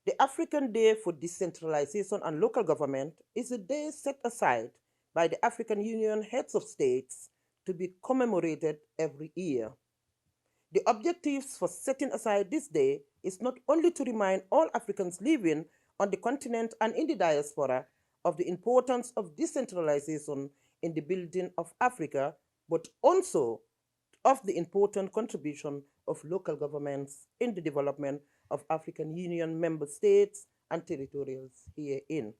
The African Day for Decentralization and Local Government is a day set aside by the African Union heads of states to be commemorated every year. The objectives for setting aside this day is not only to remind all Africans living on the continent and in the diaspora of the importance of decentralization in the building of Africa, but also of the important contribution of local governments in the development of African Union member states and territories herein.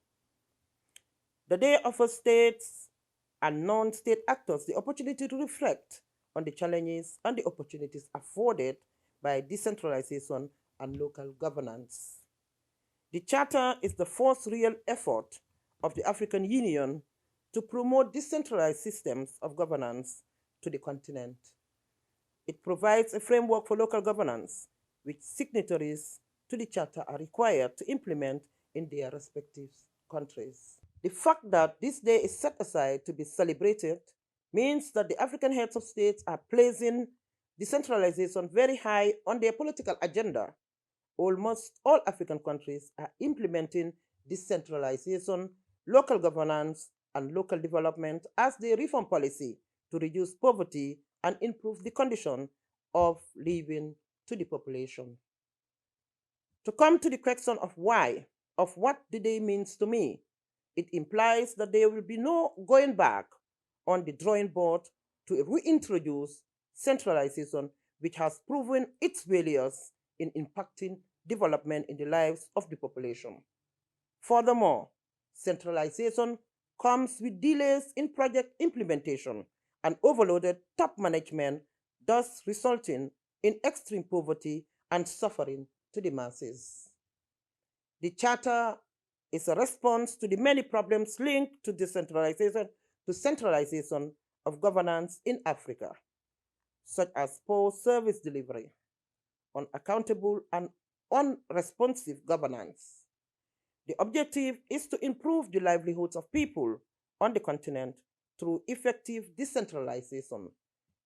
The day offers states and non-state actors the opportunity to reflect on the challenges and the opportunities afforded by decentralization and local governance. The Charter is the first real effort of the African Union to promote decentralized systems of governance to the continent. It provides a framework for local governance, which signatories to the Charter are required to implement in their respective countries. The fact that this day is set aside to be celebrated means that the African heads of states are placing decentralization very high on their political agenda. Almost all African countries are implementing decentralization, local governance, and local development as their reform policy to reduce poverty and improve the condition of living to the population. To come to the question of why, of what the day means to me, it implies that there will be no going back on the drawing board to reintroduce centralization, which has proven its failures in impacting development in the lives of the population. Furthermore, centralization comes with delays in project implementation and overloaded top management, thus resulting in extreme poverty and suffering to the masses. The Charter is a response to the many problems linked to decentralization to centralization of governance in Africa, such as poor service delivery, unaccountable and unresponsive governance. The objective is to improve the livelihoods of people on the continent through effective decentralization.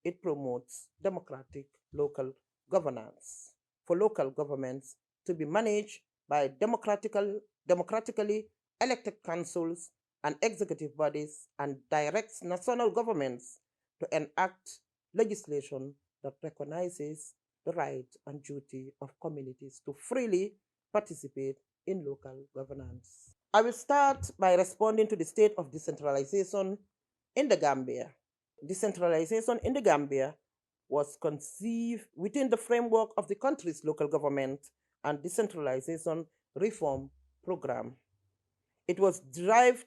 It promotes democratic local governance for local governments to be managed by democratically elected councils and executive bodies and directs national governments to enact legislation that recognizes the right and duty of communities to freely participate in local governance. I will start by responding to the state of decentralization in the Gambia. Decentralization in the Gambia was conceived within the framework of the country's local government and decentralization reform program. It was derived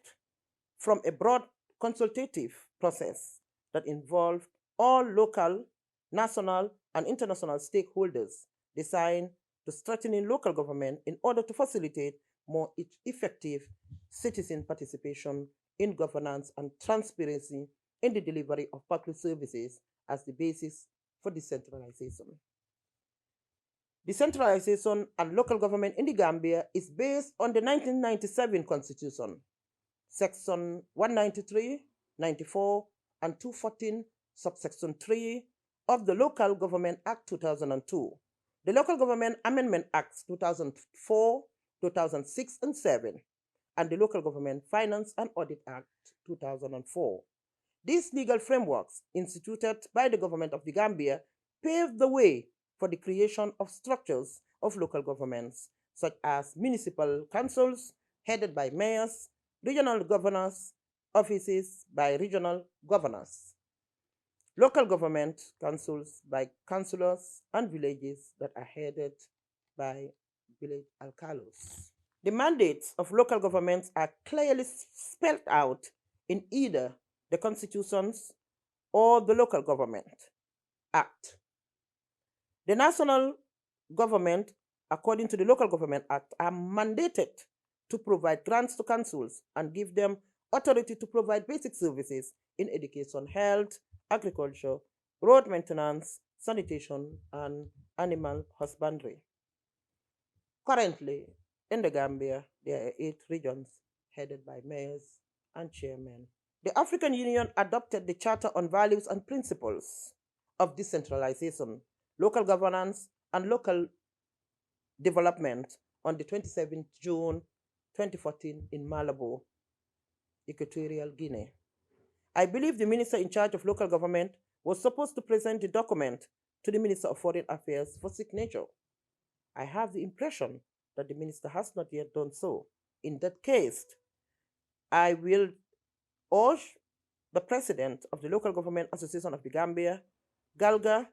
from a broad consultative process that involved all local, national, and international stakeholders designed to strengthen local government in order to facilitate more effective citizen participation in governance and transparency in the delivery of public services as the basis for decentralization. Decentralization and local government in the Gambia is based on the 1997 Constitution, Section 193, 94, and 214, subsection 3 of the Local Government Act 2002, the Local Government Amendment Acts 2004, 2006, and 7, and the Local Government Finance and Audit Act 2004. These legal frameworks, instituted by the government of the Gambia, paved the way for the creation of structures of local governments, such as municipal councils headed by mayors, regional governors, offices by regional governors, local government councils by councillors, and villages that are headed by village alcalos. The mandates of local governments are clearly spelled out in either the constitutions or the Local Government Act. The national government, according to the Local Government Act, are mandated to provide grants to councils and give them authority to provide basic services in education, health, agriculture, road maintenance, sanitation, and animal husbandry. Currently, in the Gambia, there are 8 regions headed by mayors and chairmen. The African Union adopted the Charter on Values and Principles of Decentralization, Local Governance, and Local Development on the 27th June 2014 in Malabo, Equatorial Guinea. I believe the minister in charge of local government was supposed to present the document to the Minister of Foreign Affairs for signature. I have the impression that the minister has not yet done so. In that case, I will urge the president of the Local Government Association of the Gambia, Galga,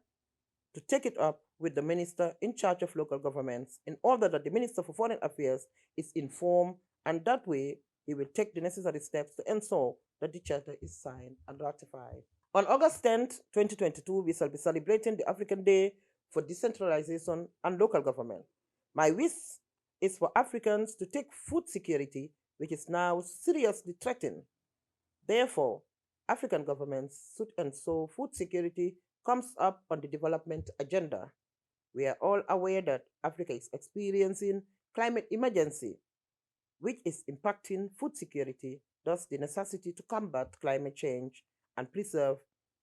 to take it up with the minister in charge of local governments in order that the Minister for Foreign Affairs is informed, and that way he will take the necessary steps to ensure that the charter is signed and ratified. On August 10th, 2022, we shall be celebrating the African Day for Decentralization and Local Government. My wish is for Africans to take food security, which is now seriously threatened. Therefore, African governments should ensure food security comes up on the development agenda. We are all aware that Africa is experiencing climate emergency, which is impacting food security, thus the necessity to combat climate change and preserve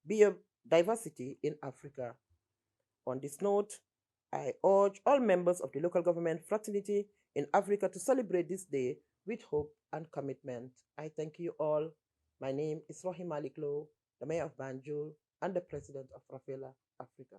biodiversity in Africa. On this note, I urge all members of the local government fraternity in Africa to celebrate this day with hope and commitment. I thank you all. My name is Rohey Malick Lowe, the Mayor of Banjul and the President of REFELA Africa.